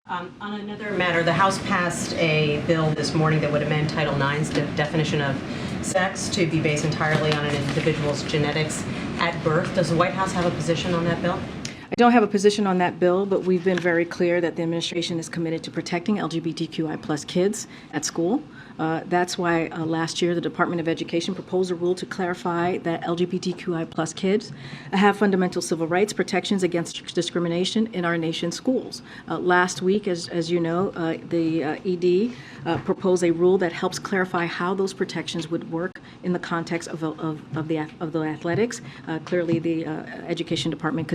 On another matter, the House passed a bill this morning that would amend Title IX's definition of sex to be based entirely on an individual's genetics at birth. Does the White House have a position on that bill? I don't have a position on that bill, but we've been very clear that the administration is committed to protecting LGBTQI+ kids at school. That's why last year the Department of Education proposed a rule to clarify that LGBTQI+ kids have fundamental civil rights protections against discrimination in our nation's schools. Last week, as you know, the ED proposed a rule that helps clarify how those protections would work in the context of the athletics. Clearly, the Education Department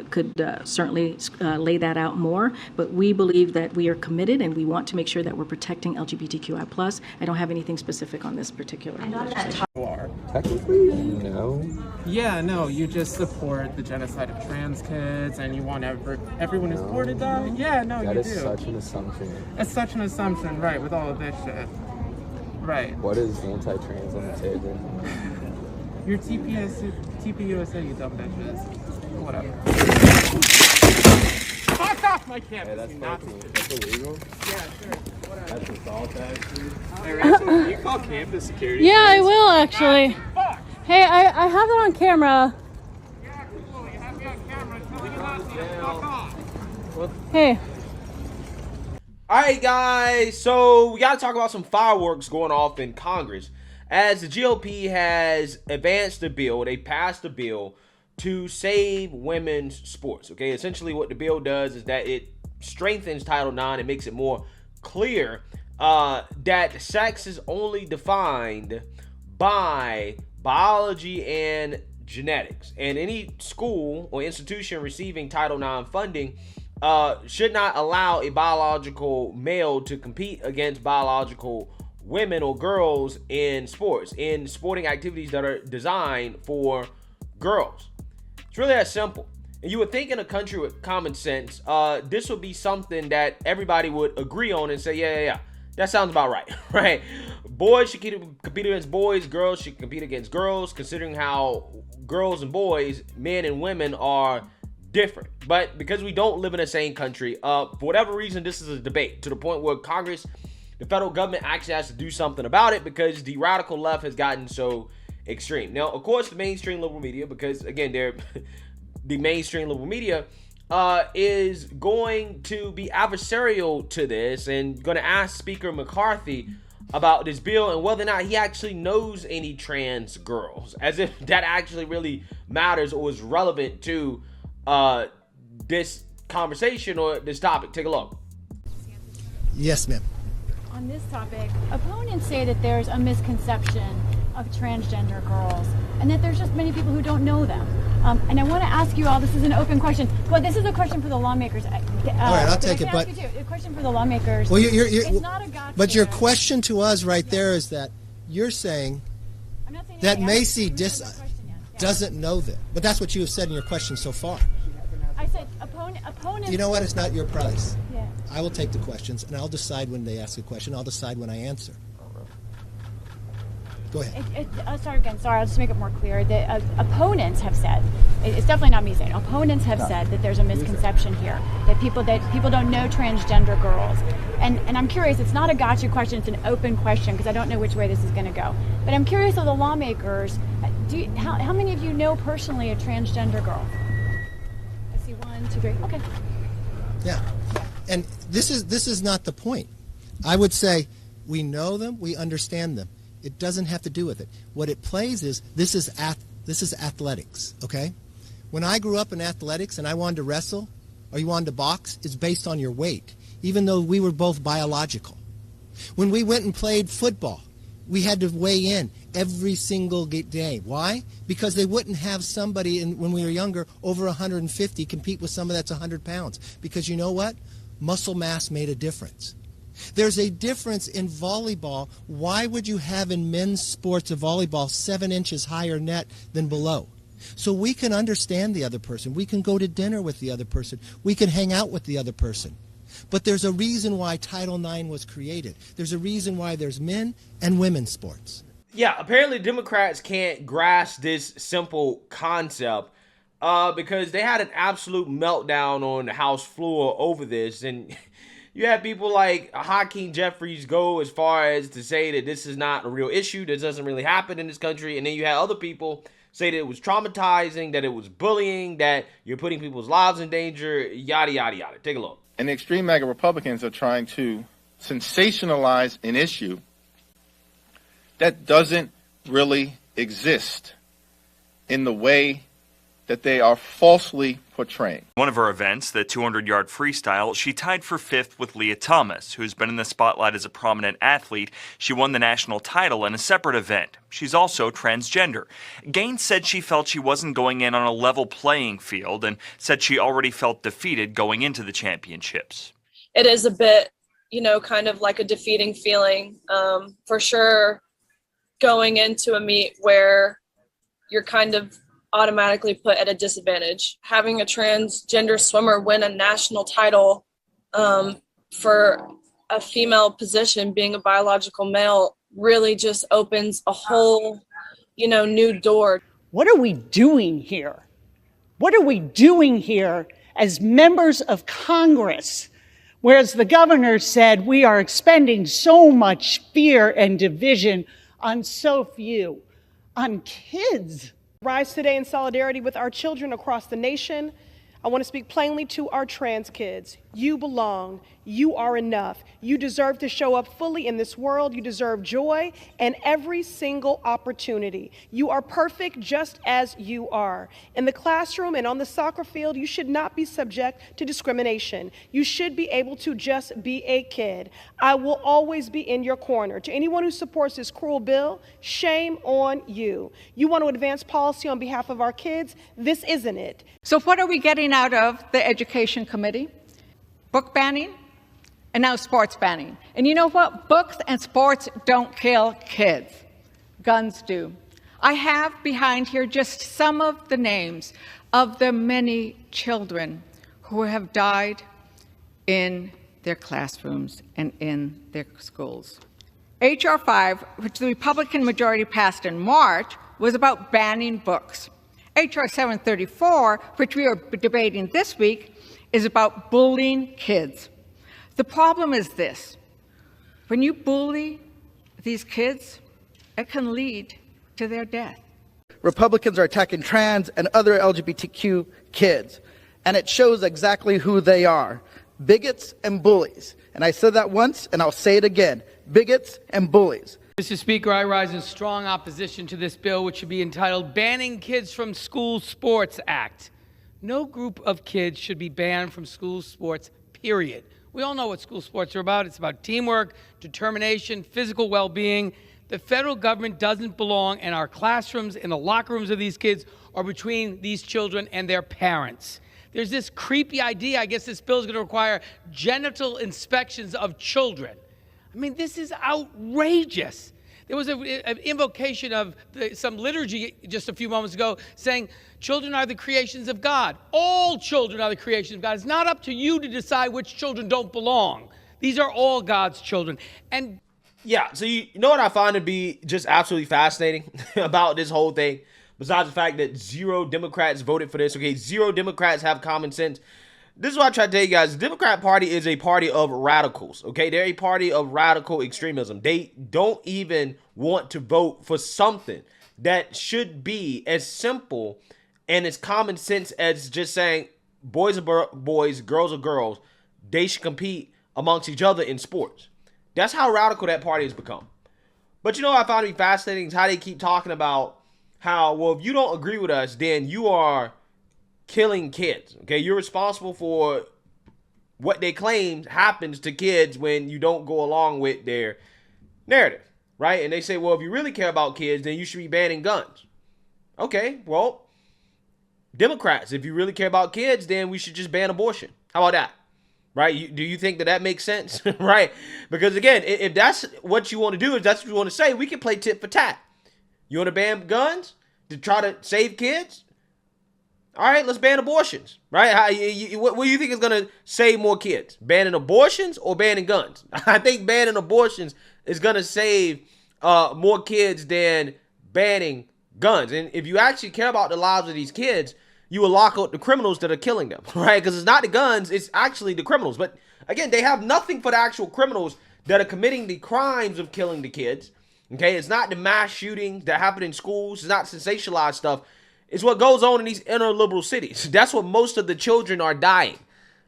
could certainly lay that out more, but we believe that we are committed and we want to make sure that we're protecting LGBTQI+. I don't have anything specific on this particular legislation. Technically, no. Yeah, no, you just support the genocide of trans kids and you want everyone who's born to die. Yeah, no, That you is do. such an assumption. It's such an assumption, right, with all of this shit. Right. What is anti-trans on the table? Your TPUSA, you dumb bitches. Whatever. Fuck off my campus, Hey, that's you Nazi fucking, bitch. that's illegal. Yeah, sure. Whatever. That's assault, actually. Hey, Rachel, can you call campus security? Yeah, I please? will actually. Fuck! Hey, I have it on camera. Yeah, cool. You have me on camera telling you not to fuck off. Hey. Alright, guys, so we got to talk about some fireworks going off in Congress. As the GOP has advanced the bill, they passed the bill to save women's sports. Okay, essentially what the bill does is that it strengthens Title IX and makes it more clear that sex is only defined by biology and genetics. And any school or institution receiving Title IX funding should not allow a biological male to compete against biological women or girls in sporting activities that are designed for girls. It's really that simple. And you would think in a country with common sense, this would be something that everybody would agree on and say, yeah, that sounds about right, right? Boys should compete against boys, girls should compete against girls, considering how girls and boys, men and women are different. But because we don't live in the same country, for whatever reason, this is a debate to the point where Congress, the federal government actually has to do something about it because the radical left has gotten so extreme. Now, of course, the mainstream liberal media, because again, they're the mainstream liberal media is going to be adversarial to this and going to ask Speaker McCarthy about this bill and whether or not he actually knows any trans girls, as if that actually really matters or is relevant to this conversation or this topic. Take a look. Yes, ma'am. On this topic, opponents say that there's a misconception of transgender girls and that there's just many people who don't know them. And I want to ask you all, this is an open question, but this is a question for the lawmakers. All right, I'll take it, but... A question for the lawmakers. Well, it's not a gotcha. but your question to us right there is that you're saying I'm not saying that anything. I Macy haven't answered that question yet. Yeah. doesn't know them. But that's what you have said in your question so far. I said opponents... You know what? It's not your price. Yeah. I will take the questions, and I'll decide when they ask a question. I'll decide when I answer. Go ahead. I'll start again. Sorry, I'll just make it more clear. The opponents have said, it's definitely not me saying, opponents have said that there's a misconception here, that people don't know transgender girls. And I'm curious, it's not a gotcha question, it's an open question, because I don't know which way this is going to go. But I'm curious of the lawmakers, how many of you know personally a transgender girl? I see 1, 2, 3. Okay. Yeah. And this is not the point. I would say we know them, we understand them. It doesn't have to do with it. What it plays is this is athletics, okay? When I grew up in athletics and I wanted to wrestle or you wanted to box, it's based on your weight, even though we were both biological. When we went and played football, we had to weigh in every single day. Why? Because they wouldn't have somebody when we were younger over 150 compete with somebody that's 100 pounds. Because you know what? Muscle mass made a difference. There's a difference in volleyball. Why would you have in men's sports a volleyball 7 inches higher net than below? So we can understand the other person. We can go to dinner with the other person. We can hang out with the other person. But there's a reason why Title IX was created. There's a reason why there's men and women's sports. Yeah, apparently Democrats can't grasp this simple concept because they had an absolute meltdown on the House floor over this. And you have people like Hakeem Jeffries go as far as to say that this is not a real issue, that doesn't really happen in this country. And then you have other people say that it was traumatizing, that it was bullying, that you're putting people's lives in danger, yada, yada, yada. Take a look. And the extreme MAGA Republicans are trying to sensationalize an issue that doesn't really exist in the way that they are falsely portraying. One of her events, the 200-yard freestyle, she tied for 5th with Leah Thomas, who's been in the spotlight as a prominent athlete. She won the national title in a separate event. She's also transgender. Gaines said she felt she wasn't going in on a level playing field and said she already felt defeated going into the championships. It is a bit, kind of like a defeating feeling, for sure, going into a meet where you're kind of automatically put at a disadvantage. Having a transgender swimmer win a national title for a female position, being a biological male, really just opens a whole, new door. What are we doing here? What are we doing here as members of Congress? Whereas the governor said we are expending so much fear and division on so few, on kids. Rise today in solidarity with our children across the nation. I want to speak plainly to our trans kids. You belong. You are enough. You deserve to show up fully in this world. You deserve joy and every single opportunity. You are perfect just as you are. In the classroom and on the soccer field, you should not be subject to discrimination. You should be able to just be a kid. I will always be in your corner. To anyone who supports this cruel bill, shame on you. You want to advance policy on behalf of our kids? This isn't it. So what are we getting out of the Education Committee? Book banning, and now sports banning. And you know what? Books and sports don't kill kids. Guns do. I have behind here just some of the names of the many children who have died in their classrooms and in their schools. H.R. 5, which the Republican majority passed in March, was about banning books. H.R. 734, which we are debating this week, is about bullying kids. The problem is this: when you bully these kids, it can lead to their death. Republicans are attacking trans and other LGBTQ kids, and it shows exactly who they are: bigots and bullies. And I said that once, and I'll say it again: bigots and bullies. Mr. Speaker, I rise in strong opposition to this bill, which should be entitled Banning Kids from School Sports Act. No group of kids should be banned from school sports, period. We all know what school sports are about. It's about teamwork, determination, physical well-being. The federal government doesn't belong in our classrooms, in the locker rooms of these kids, or between these children and their parents. There's this creepy idea, I guess this bill is going to require genital inspections of children. I mean, this is outrageous. There was an invocation of some liturgy just a few moments ago saying children are the creations of God. All children are the creations of God. It's not up to you to decide which children don't belong. These are all God's children. And yeah, so you know what I find to be just absolutely fascinating about this whole thing, besides the fact that 0 Democrats voted for this. Okay, 0 Democrats have common sense. This is what I try to tell you guys. The Democrat Party is a party of radicals, okay? They're a party of radical extremism. They don't even want to vote for something that should be as simple and as common sense as just saying boys are boys, girls are girls. They should compete amongst each other in sports. That's how radical that party has become. But you know what I find to be fascinating is how they keep talking about how, well, if you don't agree with us, then you are killing kids. Okay, you're responsible for what they claim happens to kids when you don't go along with their narrative, right? And they say, well, if you really care about kids, then you should be banning guns. Okay, well, Democrats, if you really care about kids, then we should just ban abortion. How about that? Right? Do you think that makes sense? Right? Because again, if that's what you want to do, if that's what you want to say, we can play tit for tat. You want to ban guns to try to save kids? All right, let's ban abortions, right? What do you think is going to save more kids? Banning abortions or banning guns? I think banning abortions is going to save more kids than banning guns. And if you actually care about the lives of these kids, you will lock up the criminals that are killing them, right? Because it's not the guns, it's actually the criminals. But Again, they have nothing for the actual criminals that are committing the crimes of killing the kids. Okay, it's not the mass shootings that happen in schools. It's not sensationalized stuff. It's what goes on in these inner liberal cities. That's what most of the children are dying,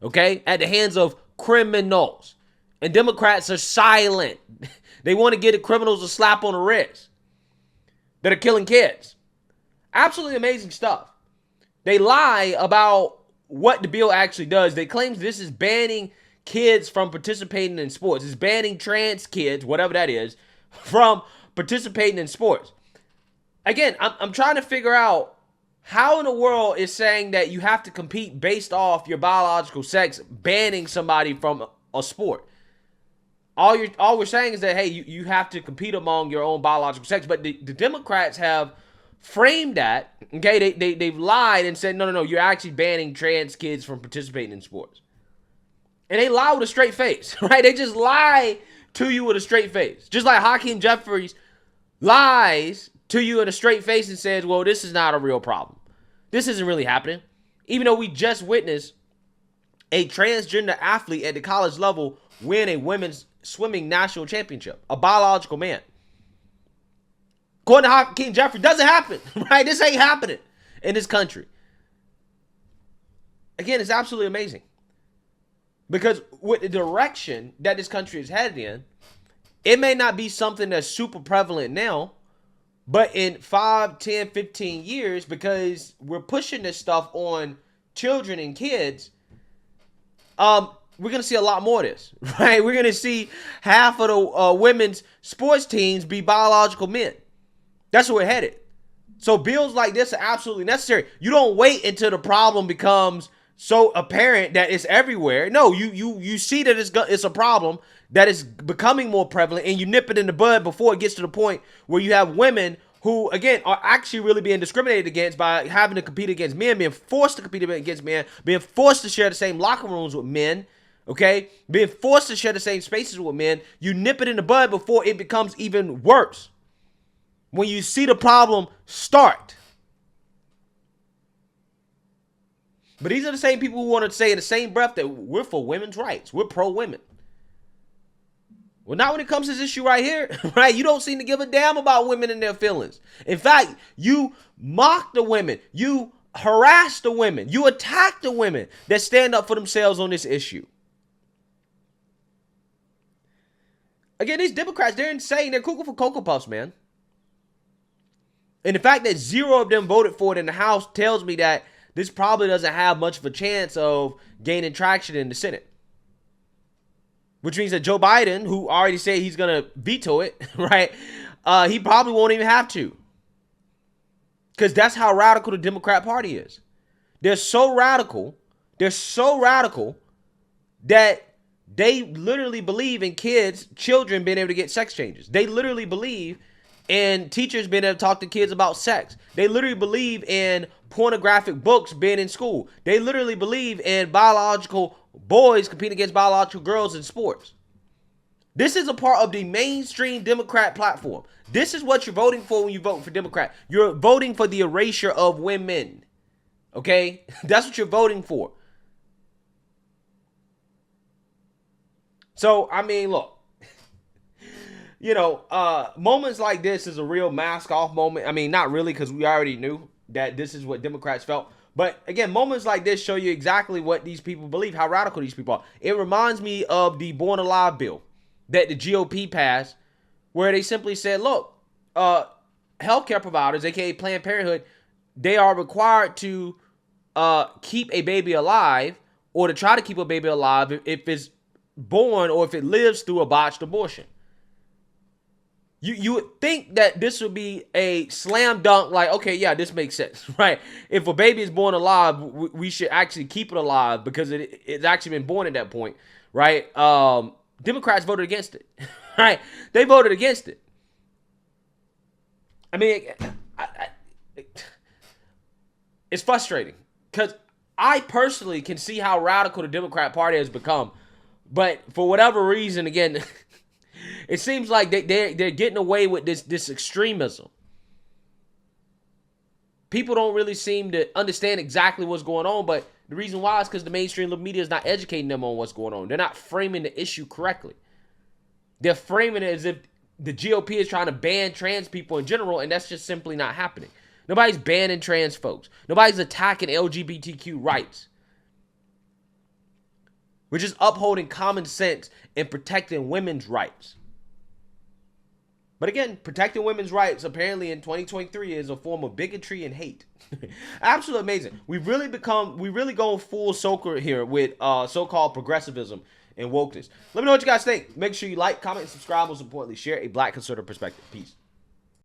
okay, at the hands of criminals. And Democrats are silent. They want to give the criminals a slap on the wrist that are killing kids. Absolutely amazing stuff. They lie about what the bill actually does. They claim this is banning kids from participating in sports. It's banning trans kids, whatever that is, from participating in sports. Again, I'm trying to figure out how in the world is saying that you have to compete based off your biological sex, banning somebody from a sport. All we're saying is that, hey, you have to compete among your own biological sex. But the Democrats have framed that, okay? They've lied and said, no, you're actually banning trans kids from participating in sports. And they lie with a straight face, right? They just lie to you with a straight face. Just like Hakeem Jeffries lies to you in a straight face and says, well, this is not a real problem. This isn't really happening. Even though we just witnessed a transgender athlete at the college level win a women's swimming national championship, a biological man. According to Hakeem Jeffries, doesn't happen, right? This ain't happening in this country. Again, it's absolutely amazing. Because with the direction that this country is headed in, it may not be something that's super prevalent now, but in 5, 10, 15 years, because we're pushing this stuff on children and kids, we're going to see a lot more of this, right? We're going to see half of the women's sports teams be biological men. That's where we're headed. So bills like this are absolutely necessary. You don't wait until the problem becomes so apparent that it's everywhere. No, you see that it's a problem that is becoming more prevalent, and you nip it in the bud before it gets to the point where you have women who, again, are actually really being discriminated against by having to compete against men, being forced to compete against men, being forced to share the same locker rooms with men, okay? Being forced to share the same spaces with men. You nip it in the bud before it becomes even worse. When you see the problem start. But these are the same people who want to say in the same breath that we're for women's rights. We're pro-women. Well, not when it comes to this issue right here, right? You don't seem to give a damn about women and their feelings. In fact, you mock the women. You harass the women. You attack the women that stand up for themselves on this issue. Again, these Democrats, they're insane. They're cuckoo for Cocoa Puffs, man. And the fact that 0 of them voted for it in the House tells me that this probably doesn't have much of a chance of gaining traction in the Senate. Which means that Joe Biden, who already said he's going to veto it, right? He probably won't even have to. Because that's how radical the Democrat Party is. They're so radical that they literally believe in children being able to get sex changes. They literally believe in teachers being able to talk to kids about sex. They literally believe in pornographic books being in school. They literally believe in biological boys competing against biological girls in sports. This is a part of the mainstream Democrat platform. This is what you're voting for when you vote for Democrat. You're voting for the erasure of women. Okay? That's what you're voting for. So, I mean, look. Moments like this is a real mask off moment. I mean, not really, because we already knew that this is what Democrats felt. But again, moments like this show you exactly what these people believe, how radical these people are. It reminds me of the Born Alive bill that the GOP passed, where they simply said, look, healthcare providers, aka Planned Parenthood, they are required to keep a baby alive, or to try to keep a baby alive if it's born or if it lives through a botched abortion. You would think that this would be a slam dunk, like, okay, yeah, this makes sense, right? If a baby is born alive, we should actually keep it alive because it's actually been born at that point, right? Democrats voted against it, right? They voted against it. I mean, it's frustrating because I personally can see how radical the Democrat Party has become, but for whatever reason, again, it seems like they're getting away with this extremism. People don't really seem to understand exactly what's going on, but The reason why is because the mainstream media is not educating them on what's going on. They're not framing the issue correctly. They're framing it as if the GOP is trying to ban trans people in general, and that's just simply not happening. Nobody's banning trans folks. Nobody's attacking LGBTQ rights. We're just upholding common sense and protecting women's rights. But again, protecting women's rights apparently in 2023 is a form of bigotry and hate. Absolutely amazing. We really go full circle here with so-called progressivism and wokeness. Let me know what you guys think. Make sure you like, comment, and subscribe. Most importantly, share a Black conservative perspective. Peace.